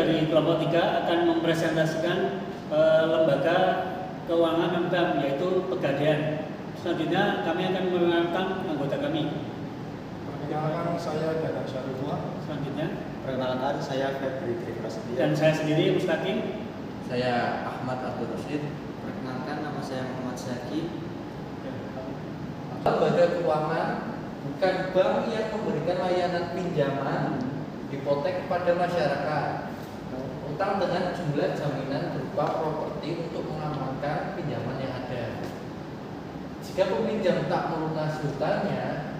dari kelompok 3 akan mempresentasikan lembaga keuangan non-bank, yaitu Pegadaian. Selanjutnya kami akan mengenalkan anggota kami. Perkenalkan, saya Danang Syarifullah. Selanjutnya, perkenalkan, saya Febri Triprasetya. dan saya sendiri Mustaqim. Saya Ahmad Abdul Rasid. Perkenalkan, nama saya Muhammad Syaki. Lembaga keuangan bukan bank yang memberikan layanan pinjaman hipotek kepada masyarakat. Utang dengan jumlah jaminan berupa properti untuk mengamankan pinjaman yang ada. Jika peminjam tak melunasi hutangnya,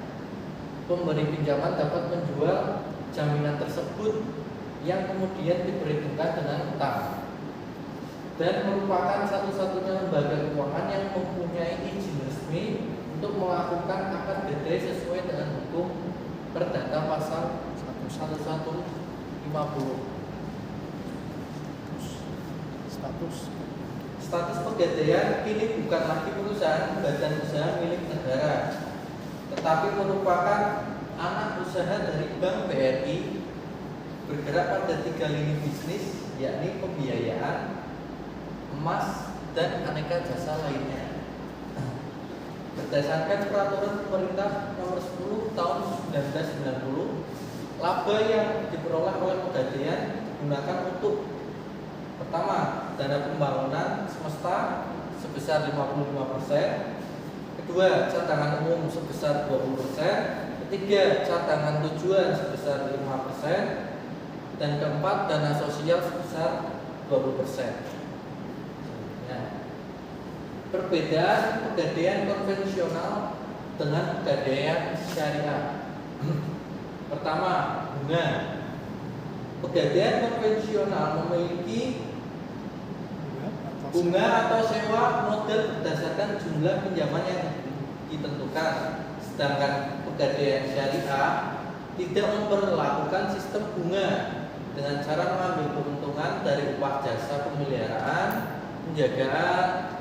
pemberi pinjaman dapat menjual jaminan tersebut yang kemudian diperhitungkan dengan utang, dan merupakan satu-satunya lembaga keuangan yang mempunyai izin resmi untuk melakukan akad gadai sesuai dengan hukum Perdata Pasal 1150. Status Pegadaian kini bukan lagi perusahaan badan usaha milik negara, tetapi merupakan anak usaha dari Bank BRI, bergerak pada 3 lini bisnis, yakni pembiayaan, emas, dan aneka jasa lainnya. Berdasarkan peraturan pemerintah nomor 10 tahun 1990, laba yang diperoleh oleh Pegadaian digunakan untuk: pertama, dana pembangunan semesta sebesar 55%, kedua, cadangan umum sebesar 20%, ketiga, cadangan tujuan sebesar 5%, dan keempat, dana sosial sebesar 20%. Perbedaan Pegadaian konvensional dengan Pegadaian syariah. Pertama, bunga. Pegadaian konvensional memiliki bunga atau sewa modal berdasarkan jumlah pinjaman yang ditentukan, sedangkan Pegadaian syariah tidak memperlakukan sistem bunga dengan cara mengambil keuntungan dari upah jasa pemeliharaan, penjagaan,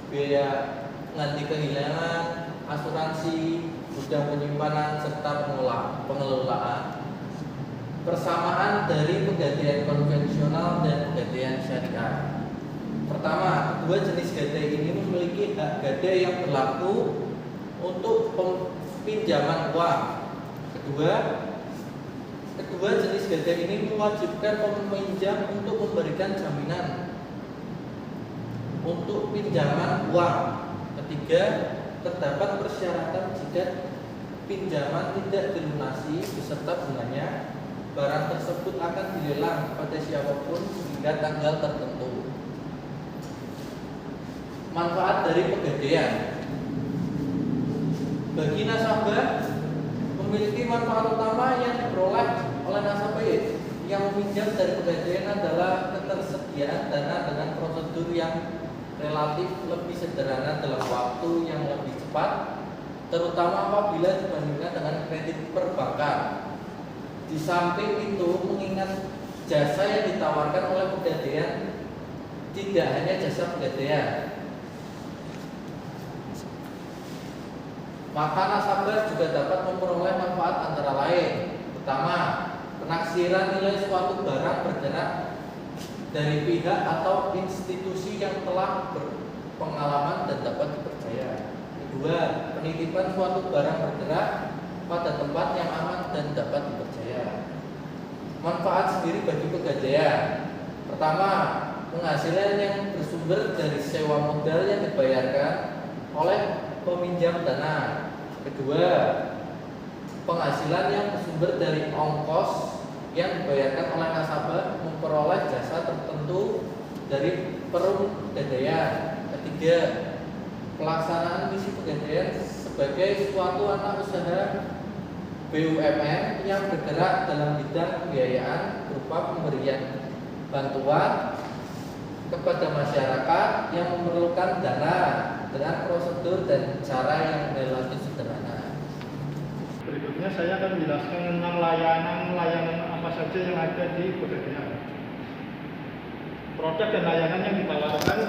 biaya ganti kehilangan, asuransi, gudang penyimpanan, serta pengelolaan. Persamaan dari Pegadaian konvensional dan Pegadaian syariah. Pertama, kedua jenis gadai ini memiliki hak gadai yang berlaku untuk pinjaman uang. Kedua jenis gadai ini mewajibkan peminjam untuk memberikan jaminan untuk pinjaman uang. Ketiga, terdapat persyaratan jika pinjaman tidak dilunasi beserta bunganya, barang tersebut akan dilelang pada siapapun hingga tanggal tertentu. Manfaat dari Pegadaian bagi nasabah memiliki manfaat utama yang diperoleh oleh nasabah yang meminjam dari Pegadaian adalah ketersediaan dana dengan prosedur yang relatif lebih sederhana dalam waktu yang lebih cepat, terutama apabila dibandingkan dengan kredit perbankan. Di samping itu, mengingat jasa yang ditawarkan oleh Pegadaian tidak hanya jasa Pegadaian, maka nasabah juga dapat memperoleh manfaat antara lain. Pertama, penaksiran nilai suatu barang bergerak dari pihak atau institusi yang telah berpengalaman dan dapat dipercaya. Kedua, penitipan suatu barang bergerak pada tempat yang aman dan dapat dipercaya. Manfaat sendiri bagi Pegadaian. Pertama, penghasilan yang bersumber dari sewa modal yang dibayarkan oleh peminjam dana. Kedua, penghasilan yang bersumber dari ongkos yang dibayarkan oleh nasabah memperoleh jasa tertentu dari perum Pegadaian. Ketiga, pelaksanaan misi Pegadaian sebagai suatu anak usaha BUMN yang bergerak dalam bidang pembiayaan berupa pemberian bantuan kepada masyarakat yang memerlukan dana dengan prosedur dan cara yang relatif sederhana. Berikutnya saya akan menjelaskan tentang layanan apa saja yang ada di Pegadaian. Produk dan layanan yang ditawarkan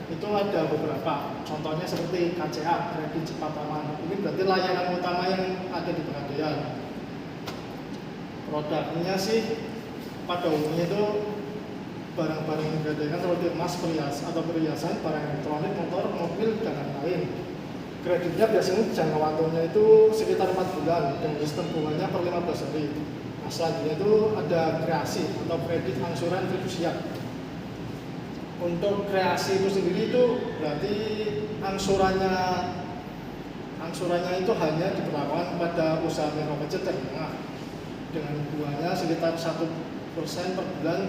itu ada beberapa. Contohnya seperti KCA, kredit cepat aman. Ini berarti layanan utama yang ada di Pegadaian. Produknya sih pada umumnya itu barang-barang yang digadaikan seperti emas, perhiasan, barang elektronik, motor, mobil, dan lain-lain. Kreditnya biasanya jangka waktunya itu sekitar 4 bulan dengan sistem bunganya per 15 hari. Nah, selanjutnya itu ada kreasi atau kredit angsuran fidusia. Untuk kreasi itu sendiri itu berarti angsurannya itu hanya diberlakukan pada usaha mikro kecil dan menengah dengan bunganya sekitar 1% per bulan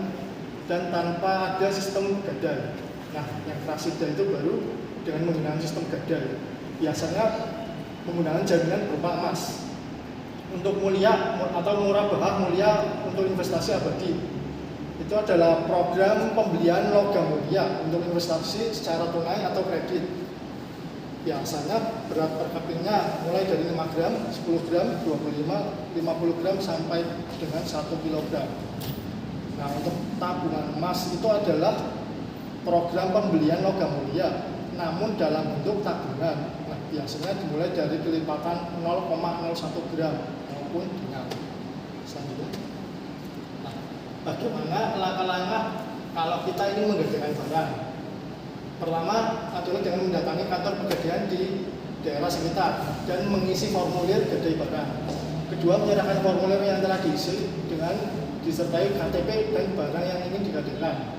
dan tanpa ada sistem gadai. Nah, yang prasidya itu baru dengan menggunakan sistem gadai. Biasanya menggunakan jaminan berupa emas. Untuk mulia atau murabahah mulia untuk investasi abadi, itu adalah program pembelian logam mulia untuk investasi secara tunai atau kredit. Biasanya berat per kepingnya mulai dari 5 gram, 10 gram, 25, 50 gram sampai dengan 1 kilogram. Nah, untuk tabungan emas itu adalah program pembelian logam mulia, namun dalam bentuk tabungan. Nah, biasanya dimulai dari kelipatan 0,01 gram maupun dengan selanjutnya. Nah, bagaimana langkah-langkah kalau kita ini menggadaikan barang? Pertama adalah dengan mendatangi kantor pegadaian di daerah sekitar dan mengisi formulir gadai barang. Kedua, menyerahkan formulir yang telah diisi dengan disertai KTP dan barang yang ingin digadaikan.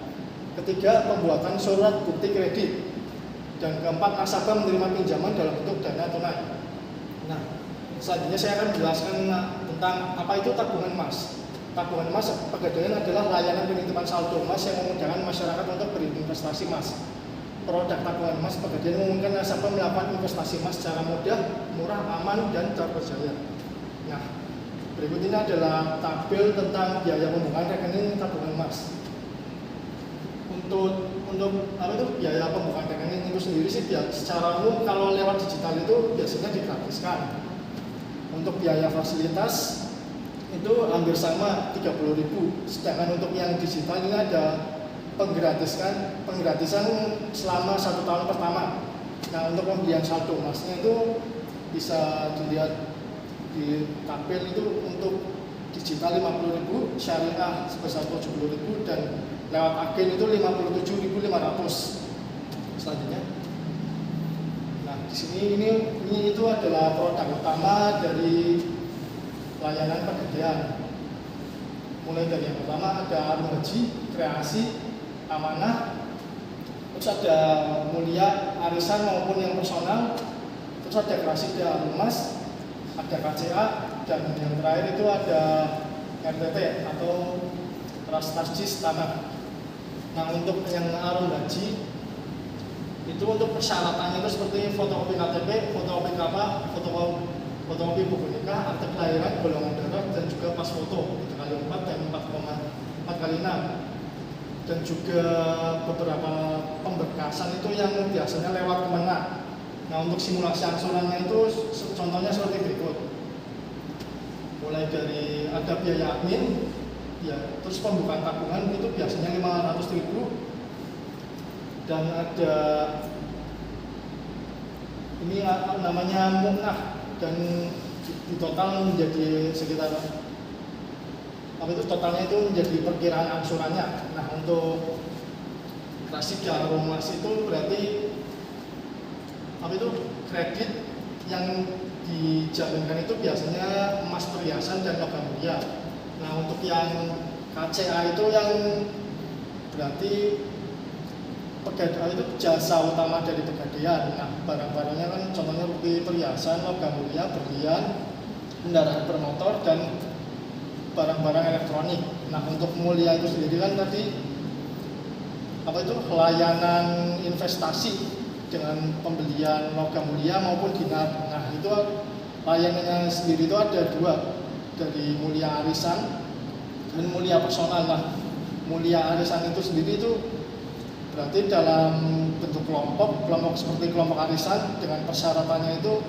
Ketiga, pembuatan surat bukti kredit. Dan keempat, nasabah menerima pinjaman dalam bentuk dana tunai. Nah, selanjutnya saya akan menjelaskan tentang apa itu tabungan emas. Tabungan emas pegadaian adalah layanan penitipan saldo emas yang memudahkan masyarakat untuk berinvestasi emas. Produk tabungan emas pegadaian memungkinkan nasabah melakukan investasi emas secara mudah, murah, aman, dan terpercaya. Nah, berikut ini adalah tabel tentang biaya pembukaan rekening tabungan emas. Untuk apa itu biaya pembukaan rekening itu sendiri sih secara umum kalau lewat digital itu biasanya digratiskan. Untuk biaya fasilitas itu hampir sama 30.000. Sedangkan untuk yang digital ini ada penggratisan selama 1 tahun pertama. Nah, untuk pembelian saldo emasnya itu bisa dilihat di tabel itu untuk digital 50.000, syariah sebesar 70.000 dan lewat agen itu 57.500. Selanjutnya, nah di sini ini itu adalah produk utama dari layanan pegadaian. Mulai dari yang pertama ada Arum Haji, kreasi, amanah, terus ada mulia, arisan maupun yang personal, terus ada Prasidya Arum Emas, ada KCA, dan yang terakhir itu ada RTT atau Trust Tarjis Tanah. Nah, untuk yang Arum Haji itu untuk persyaratannya itu seperti fotokopi KTP, fotokopi KPA, fotokopi buku nikah, akte kelahiran, golongan darah, dan juga pas foto 3x4 dan 4x6. Dan juga beberapa pemberkasan itu yang biasanya lewat Kemenang. Nah, untuk simulasi angsurannya itu contohnya seperti berikut. Mulai dari ada biaya admin, ya, terus pembukaan tabungan itu biasanya 500.000, dan ada ini namanya munah, dan di total menjadi sekitar apa itu totalnya itu menjadi perkiraan angsurannya. Nah, untuk Prasidya Arum Emas itu berarti apa itu kredit yang dijaminkan itu biasanya emas, perhiasan, dan logam mulia. Nah, untuk yang KCA itu yang berarti pegadaian itu jasa utama dari pegadaian. Nah, barang-barangnya kan contohnya seperti perhiasan, logam mulia, berlian, kendaraan bermotor, dan barang-barang elektronik. Nah, untuk mulia itu sendiri kan tadi apa itu layanan investasi dengan pembelian logam mulia maupun dinar. Nah, itu layanannya sendiri itu ada dua, dari mulia arisan dan mulia personal. Nah, mulia arisan itu sendiri itu berarti dalam bentuk kelompok seperti kelompok arisan dengan persyaratannya itu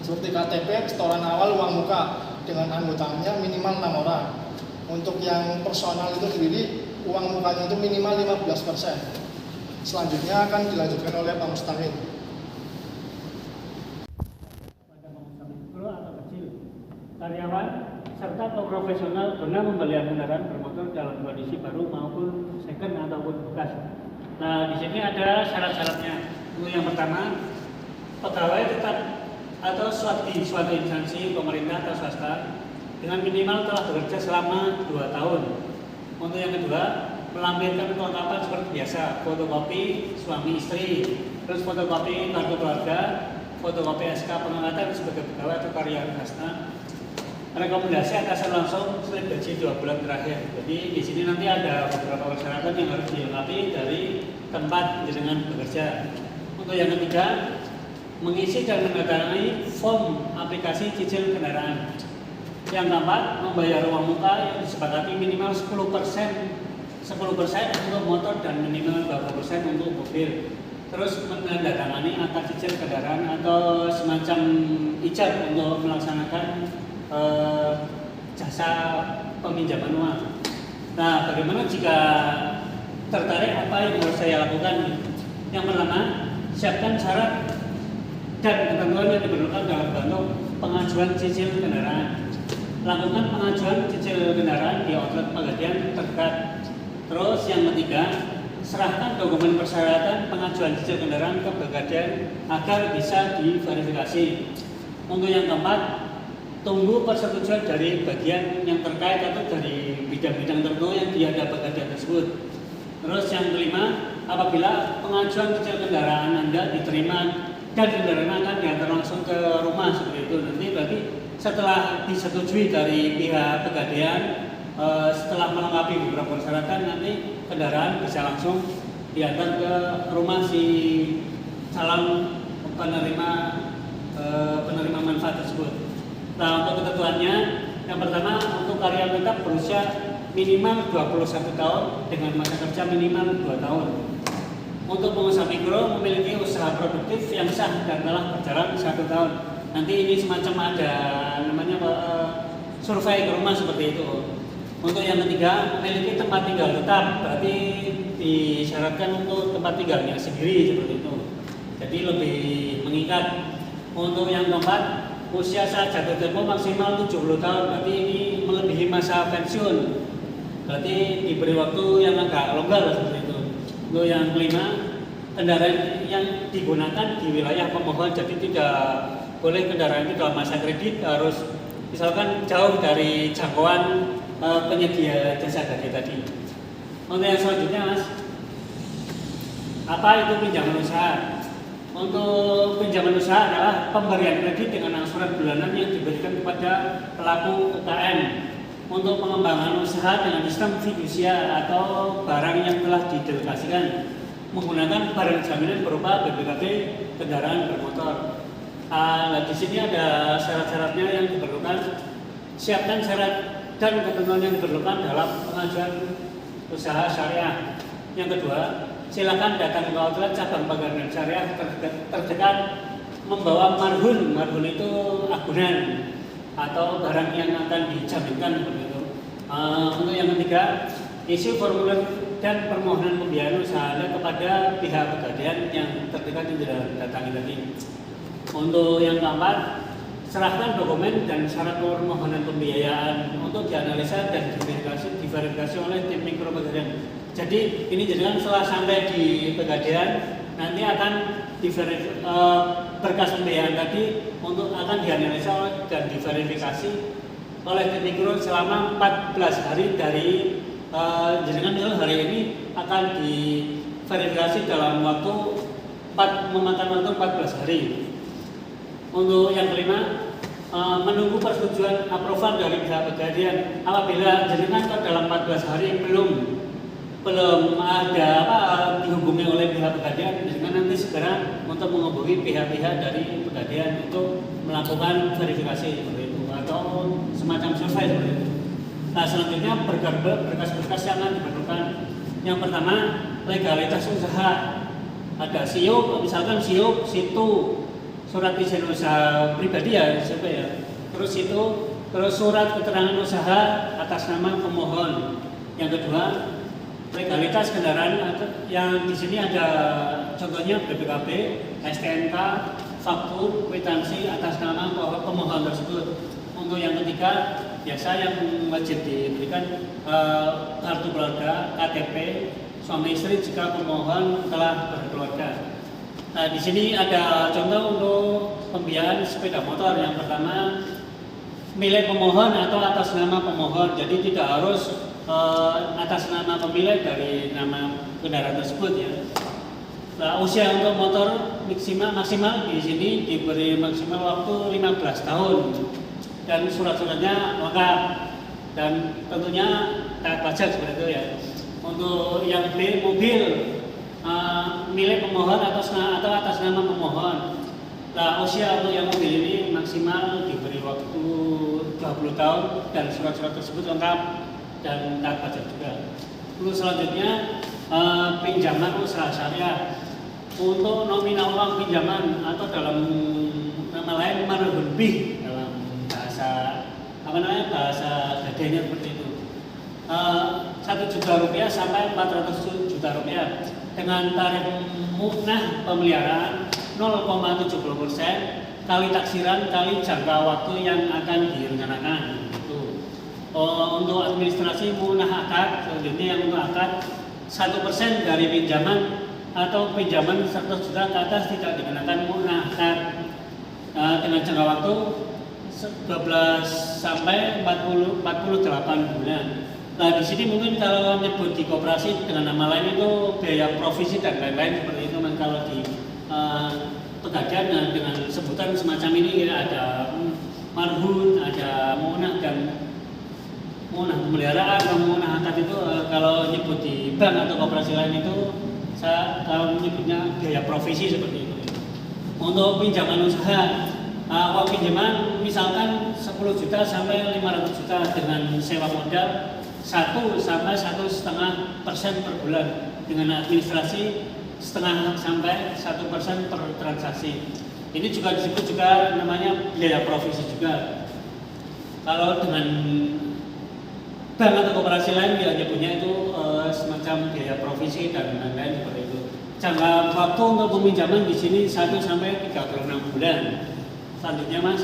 seperti KTP, setoran awal, uang muka dengan anggotanya minimal 6 orang. Untuk yang personal itu sendiri uang mukanya itu minimal 15%. Selanjutnya akan dilanjutkan oleh Pak Mustaqim. Pada pengusaha mikro atau kecil, karyawan serta atau profesional pernah pembelian kendaraan bermotor dalam kondisi baru maupun second ataupun bekas. Nah, di sini ada syarat-syaratnya. Untuk yang pertama, pegawai tetap atau suatu instansi pemerintah atau swasta dengan minimal telah bekerja selama 2 tahun. Untuk yang kedua, melampirkan kelengkapan seperti biasa, fotokopi suami istri, terus fotokopi kartu keluarga, fotokopi SK pengangkatan sebagai pegawai atau karyawan swasta. Rekomendasi atasan langsung slip gaji 2 bulan terakhir. Jadi di sini nanti ada beberapa persyaratan yang harus dilengkapi dari tempat jenengan bekerja. Untuk yang ketiga, mengisi dan menandatangani form aplikasi cicil kendaraan. Yang keempat, membayar uang muka yang disepakati minimal 10% untuk motor dan minimal 20% untuk mobil. Terus menandatangani akta cicil kendaraan atau semacam ijab untuk melaksanakan jasa peminjaman uang. Nah, bagaimana jika tertarik, apa yang harus saya lakukan? Yang pertama, siapkan syarat dan ketentuan yang diperlukan dalam bentuk pengajuan cicil kendaraan. Lakukan pengajuan cicil kendaraan di outlet Pegadaian terdekat. Terus yang ketiga, serahkan dokumen persyaratan pengajuan cicil kendaraan ke Pegadaian agar bisa diverifikasi. Untuk yang keempat, tunggu persetujuan dari bagian yang terkait atau dari bidang-bidang tertentu yang diada Pegadaian tersebut. Terus yang kelima, apabila pengajuan cicil kendaraan Anda diterima dan kendaraan akan diantar langsung ke rumah seperti itu, nanti berarti setelah disetujui dari pihak Pegadaian, setelah melengkapi beberapa persyaratan, nanti kendaraan bisa langsung diantar ke rumah si calon penerima manfaat tersebut. Nah, untuk ketentuannya, yang pertama untuk karyawan tetap berusia minimal 21 tahun dengan masa kerja minimal 2 tahun. Untuk pengusaha mikro memiliki usaha produktif yang sah dan telah berjalan 1 tahun. Nanti ini semacam ada namanya survei ke rumah seperti itu. Untuk yang ketiga, memiliki tempat tinggal tetap, berarti disyaratkan untuk tempat tinggalnya sendiri seperti itu. Jadi lebih mengikat. Untuk yang keempat, usia saat jatuh tempo maksimal 70 tahun, berarti ini melebihi masa pensiun. Berarti diberi waktu yang agak longgar seperti itu. Untuk yang kelima, kendaraan yang digunakan di wilayah pemohon, jadi tidak boleh kendaraan itu dalam masa kredit, harus misalkan jauh dari jangkauan penyedia jasa tadi. Untuk yang selanjutnya, Mas, apa itu pinjaman usaha? Untuk pinjaman usaha adalah pemberian kredit dengan angsuran bulanan yang diberikan kepada pelaku UKM untuk pengembangan usaha dengan sistem fidusia atau barang yang telah didelegasikan menggunakan barang jaminan berupa BPKB kendaraan bermotor. Nah, di sini ada syarat-syaratnya yang diperlukan. Siapkan syarat dan ketentuan yang diperlukan dalam pengajuan usaha syariah. Yang kedua, silakan datang ke outlet cabang Pegadaian Syariah terdekat membawa marhun. Marhun itu agunan atau barang yang akan dijaminkan begitu. Untuk yang ketiga, isi formulir dan permohonan pembiayaan usaha Anda kepada pihak Pegadaian yang terdekat yang tidak datangi tadi. Untuk yang keempat, serahkan dokumen dan syarat permohonan pembiayaan untuk dianalisa dan diverifikasi oleh tim mikro Pegadaian. Jadi ini jadikan setelah sampai di Pegadaian, nanti akan berkas pembiayaan tadi untuk akan dianalisa dan diverifikasi oleh tim mikro selama 14 hari dari jadikan hari ini akan diverifikasi dalam waktu memakan waktu 14 hari. Untuk yang kelima, menunggu persetujuan approval dari pihak Pegadaian. Apabila jadikan dalam 14 hari belum ada dihubungi oleh pihak Pegadaian, dengan nanti segera untuk menghubungi pihak-pihak dari Pegadaian untuk melakukan verifikasi seperti itu atau semacam survei seperti itu. Nah, selanjutnya berkas-berkas yang akan diperlukan. Yang pertama, legalitas usaha. Ada SIUP, misalkan SIUP, SITU, surat izin usaha pribadi ya, siapa ya. Terus surat keterangan usaha atas nama pemohon. Yang kedua, legalitas kendaraan yang di sini ada contohnya BPKB, STNK, faktur, kwitansi atas nama pemohon tersebut. Untuk yang ketiga, biasa yang wajib diberikan kartu keluarga, KTP, suami istri jika pemohon telah berkeluarga. Nah, di sini ada contoh untuk pembiayaan sepeda motor. Yang pertama, milik pemohon atau atas nama pemohon. Jadi tidak harus atas nama pemilik dari nama kendaraan tersebut ya. Nah, usia untuk motor maksimal di sini diberi maksimal waktu 15 tahun dan surat-suratnya lengkap dan tentunya taat pajak seperti itu ya. Untuk yang B, mobil milik pemohon atau atas nama pemohon. Nah, usia untuk yang mobil ini maksimal diberi waktu 20 tahun dan surat-surat tersebut lengkap dan taat pajak juga. Lalu selanjutnya pinjaman usaha syariah. Untuk nominal uang pinjaman atau dalam nama lain marhun bih dalam bahasa bahasa gadainya seperti itu. 1 juta rupiah sampai 400 juta rupiah dengan tarif munah pemeliharaan 0,70% kali taksiran kali jangka waktu yang akan direncanakan. Itu. Untuk administrasi munah akad, selanjutnya yang untuk akad 1% dari pinjaman atau pinjaman 100 juta ke atas tidak dikenakan munah akad dengan jangka waktu 12 sampai 48 bulan. Nah, di sini mungkin kalau nyebut di koperasi dengan nama lain itu biaya provisi dan lain-lain seperti itu. Kalau di pegadaian dengan sebutan semacam ini ya, ada marhun, ada munah dan munah pemeliharaan, munah akad itu kalau nyebut di bank atau koperasi lain itu kalau menyebutnya biaya provisi seperti itu. Untuk pinjaman usaha, uang pinjaman misalkan 10 juta sampai 500 juta dengan sewa modal 1 sampai 1,5% per bulan dengan administrasi 0,5 sampai 1% per transaksi. Ini juga disebut juga namanya biaya provisi juga. Kalau dengan bank atau koperasi lain dia nyebutnya itu semacam biaya provisi dan lain-lain seperti itu. Jangka waktu untuk peminjaman di sini 1 sampai 36 bulan. Selanjutnya Mas,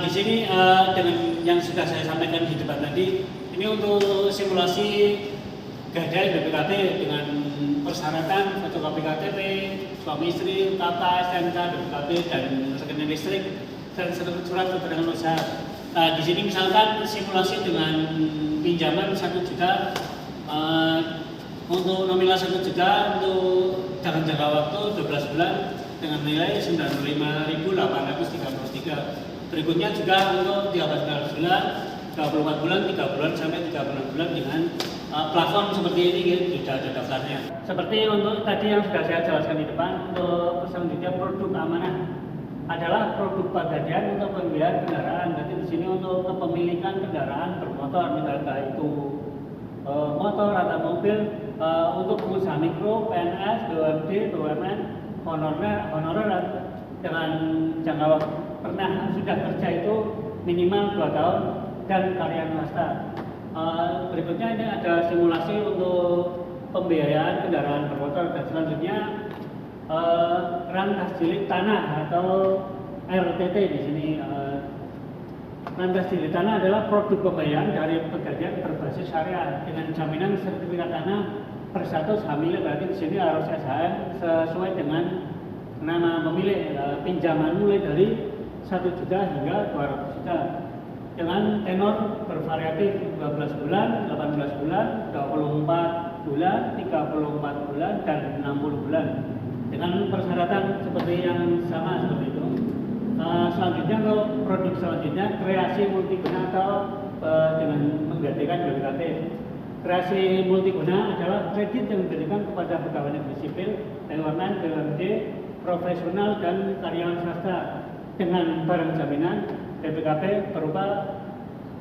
di sini dengan yang sudah saya sampaikan di depan tadi, ini untuk simulasi gadai BPKB dengan persyaratan fotokopi KTP, suami istri, KK, STNK, BPKB dan rekening listrik dan surat keterangan usaha. Di sini misalkan simulasi dengan pinjaman 1 juta untuk nominal 1 juta untuk dalam jangka waktu 12 bulan dengan nilai 95.833. Berikutnya juga untuk 13 bulan, 24 bulan, 3 bulan sampai 36 bulan dengan plafon seperti ini tidak ada daftarnya. Seperti untuk tadi yang sudah saya jelaskan di depan, untuk selanjutnya produk amanah adalah produk pegadaian untuk pembiayaan kendaraan. Jadi di sini untuk kepemilikan kendaraan bermotor, misalnya itu motor atau mobil untuk pengusaha mikro, PNS, BUMD, BUMN, honorer dengan jangka waktu pernah sudah kerja itu minimal 2 tahun dan karyawan swasta. Berikutnya ini ada simulasi untuk pembiayaan kendaraan bermotor dan selanjutnya rantas jilid tanah atau RTT di sini. Rantas jilid tanah adalah produk pembiayaan dari pegadaian berbasis syariah dengan jaminan sertifikat tanah berstatus hamil. Berarti di sini harus SHM sesuai dengan nama pemilik. Pinjaman mulai dari 1 juta hingga 200 juta dengan tenor bervariatif 12 bulan, 18 bulan, 24 bulan, 34 bulan dan 60 bulan dengan persyaratan seperti yang sama seperti itu. Selanjutnya untuk produk selanjutnya kreasi multiguna atau dengan menggantikan BPKB. Kreasi multiguna adalah kredit yang diberikan kepada pegawai negeri sipil, BUMN, BUMD, profesional dan karyawan swasta dengan barang jaminan BPKB berupa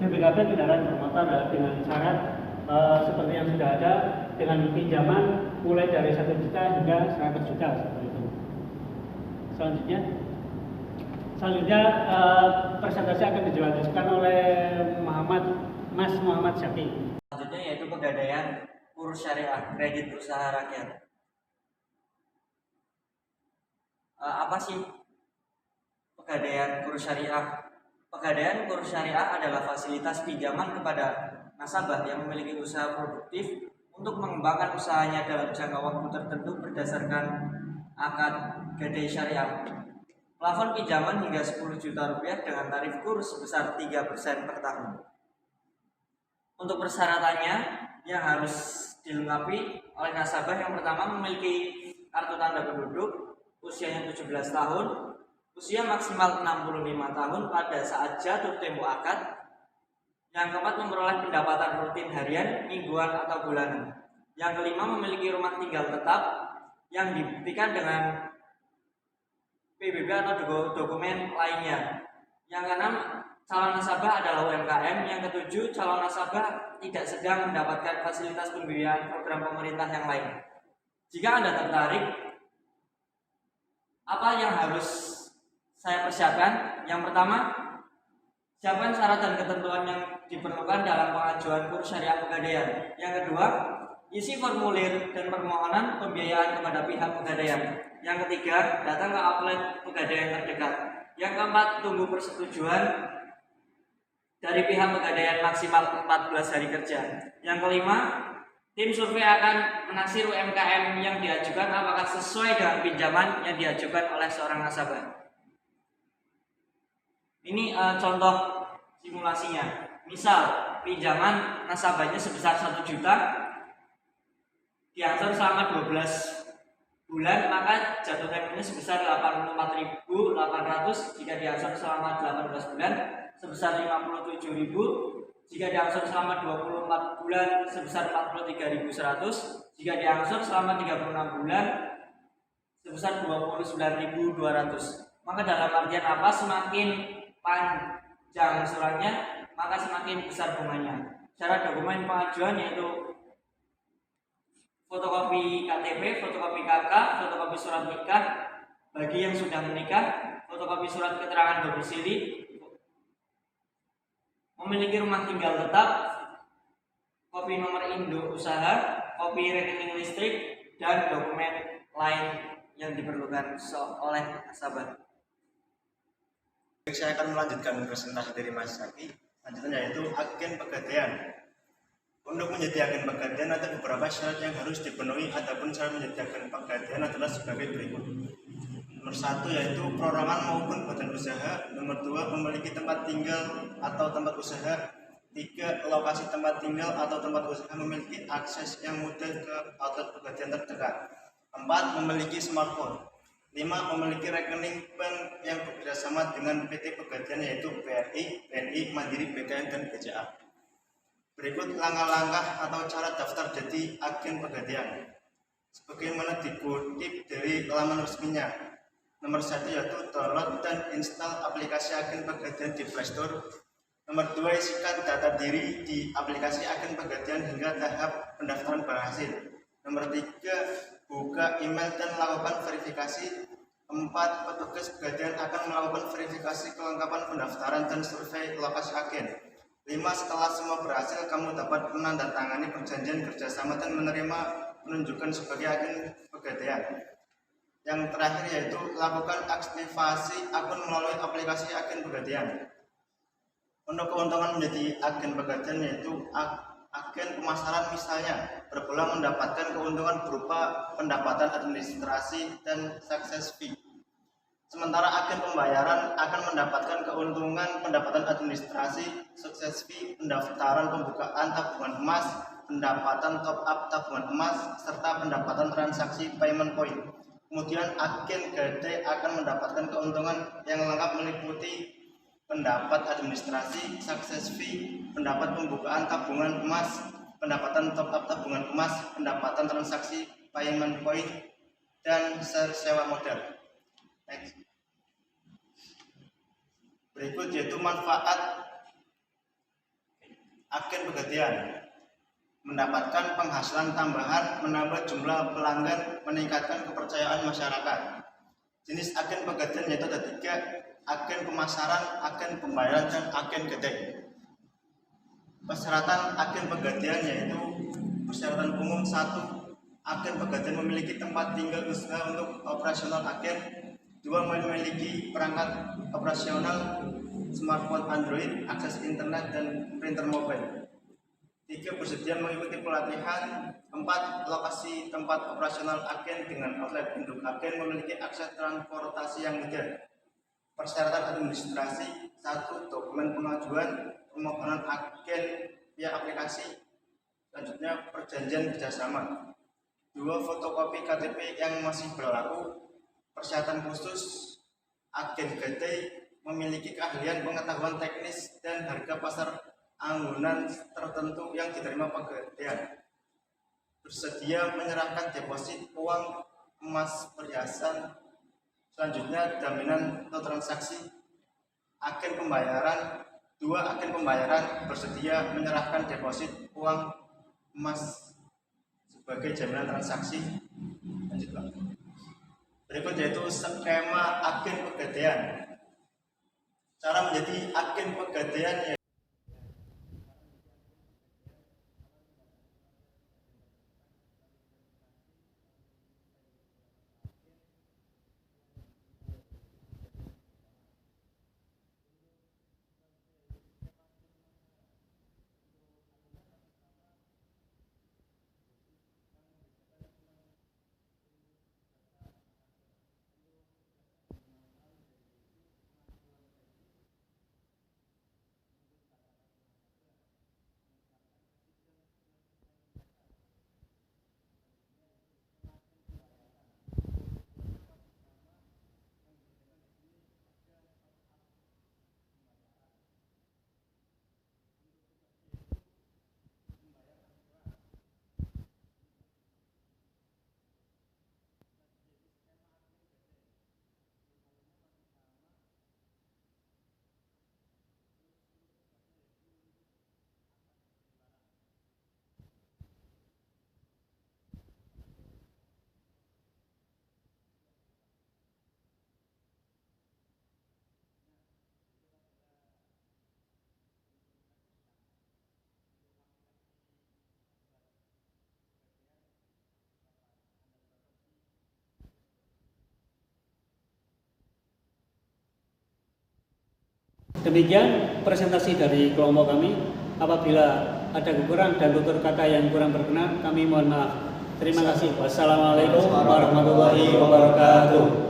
BPKB kendaraan bermotor dengan syarat seperti yang sudah ada dengan pinjaman mulai dari 1 juta hingga 100 juta seperti itu. Selanjutnya presentasi akan dijelaskan oleh Mas Muhammad Syaki. Selanjutnya yaitu pegadaian kursus syariah kredit usaha rakyat. Apa sih pegadaian kursus syariah? Pegadaian kursus syariah adalah fasilitas pinjaman kepada nasabah yang memiliki usaha produktif untuk mengembangkan usahanya dalam jangka waktu tertentu berdasarkan akad gadai syariah. Plafon pinjaman hingga 10 juta rupiah dengan tarif kur sebesar 3% per tahun. Untuk persyaratannya yang harus dilengkapi oleh nasabah, yang pertama memiliki kartu tanda penduduk, usianya 17 tahun, usia maksimal 65 tahun pada saat jatuh tempo akad. Yang keempat, memperoleh pendapatan rutin harian, mingguan atau bulanan. Yang kelima, memiliki rumah tinggal tetap yang dibuktikan dengan PBB atau dokumen lainnya. Yang keenam, calon nasabah adalah UMKM. Yang ketujuh, calon nasabah tidak sedang mendapatkan fasilitas pembiayaan program pemerintah yang lain. Jika Anda tertarik, apa yang harus saya persiapkan? Yang pertama, siapkan syarat dan ketentuan yang diperlukan dalam pengajuan kurs syariah pegadaian. Yang kedua, isi formulir dan permohonan pembiayaan kepada pihak pegadaian. Yang ketiga, datang ke outlet pegadaian terdekat. Yang keempat, tunggu persetujuan dari pihak pegadaian maksimal 14 hari kerja. Yang kelima, tim survei akan menaksir UMKM yang diajukan apakah sesuai dengan pinjaman yang diajukan oleh seorang nasabah. Ini contoh simulasinya. Misal, pinjaman nasabahnya sebesar 1 juta, diatur selama 12 bulan, maka jatuh temponya sebesar 84.800. Jika diatur selama 18 bulan sebesar 57.000. Jika diangsur selama 24 bulan sebesar 43.100. Jika diangsur selama 36 bulan sebesar 29.200. Maka dalam artian apa? Semakin panjang suratnya, maka semakin besar bunganya. Syarat dokumen pengajuan yaitu fotokopi KTP, fotokopi KK, fotokopi surat nikah bagi yang sudah menikah, fotokopi surat keterangan domisili, memiliki rumah tinggal tetap, kopi nomor induk usaha, kopi rekening listrik, dan dokumen lain yang diperlukan oleh nasabah. Saya akan melanjutkan presentasi dari Mas Saki. Selanjutnya yaitu agen pegadaian. Untuk menjadi agen pegadaian ada beberapa syarat yang harus dipenuhi. Adapun syarat menjadi agen pegadaian adalah sebagai berikut. Nomor 1 yaitu perorangan maupun badan usaha. Nomor 2 memiliki tempat tinggal atau tempat usaha. 3 lokasi tempat tinggal atau tempat usaha memiliki akses yang mudah ke outlet pegadaian terdekat. 4 memiliki smartphone. 5 memiliki rekening bank yang bekerjasama dengan PT Pegadaian yaitu BRI, BNI, Mandiri, BKN, dan BCA. Berikut langkah-langkah atau cara daftar jadi agen pegadaian. Sebagaimana dikutip dari laman resminya. Nomor 1 yaitu download dan install aplikasi agen pegadaian di Play Store. Nomor 2, isikan data diri di aplikasi agen pegadaian hingga tahap pendaftaran berhasil. Nomor 3, buka email dan lakukan verifikasi. 4, petugas pegadaian akan melakukan verifikasi kelengkapan pendaftaran dan survei lokasi agen. 5, setelah semua berhasil, kamu dapat menandatangani perjanjian kerjasama dan menerima penunjukan sebagai agen pegadaian. Yang terakhir yaitu lakukan aktivasi akun melalui aplikasi agen pegadaian. Untuk keuntungan menjadi agen pegadaian yaitu agen pemasaran misalnya berpeluang mendapatkan keuntungan berupa pendapatan administrasi dan success fee. Sementara agen pembayaran akan mendapatkan keuntungan pendapatan administrasi, success fee, pendaftaran pembukaan tabungan emas, pendapatan top up tabungan emas, serta pendapatan transaksi payment point. Kemudian agen gadai akan mendapatkan keuntungan yang lengkap meliputi pendapat administrasi, success fee, pendapat pembukaan tabungan emas, pendapatan top up tabungan emas, pendapatan transaksi payment point, dan sewa modal. Next. Berikut yaitu manfaat agen pegadaian. Mendapatkan penghasilan tambahan, menambah jumlah pelanggan, meningkatkan kepercayaan masyarakat. Jenis agen pegadaian yaitu ada 3, agen pemasaran, agen pembayaran, dan agen gadai. Persyaratan agen pegadaian yaitu persyaratan umum 1, agen pegadaian memiliki tempat tinggal usaha untuk operasional agen. 2, memiliki perangkat operasional smartphone Android, akses internet, dan printer mobile. 3. Bersedia mengikuti pelatihan. 4. Lokasi tempat operasional agen dengan outlet induk agen memiliki akses transportasi yang mudah. Persyaratan administrasi. 1. Dokumen pengajuan permohonan agen via aplikasi. Selanjutnya perjanjian kerjasama. 2. Fotokopi KTP yang masih berlaku. Persyaratan khusus. Agen gadai memiliki keahlian, pengetahuan teknis, dan harga pasar anggunan tertentu yang diterima pegadaian. Bersedia menyerahkan deposit uang, emas, perhiasan. Selanjutnya jaminan atau transaksi. Agen pembayaran. 2. Agen pembayaran bersedia menyerahkan deposit uang, emas sebagai jaminan transaksi. Lanjutlah. Berikut yaitu skema agen pegadaian. Cara menjadi agen pegadaian ya. Demikian presentasi dari kelompok kami. Apabila ada kekurangan dan tutur kata yang kurang berkenan, kami mohon maaf. Terima kasih. Wassalamualaikum warahmatullahi wabarakatuh.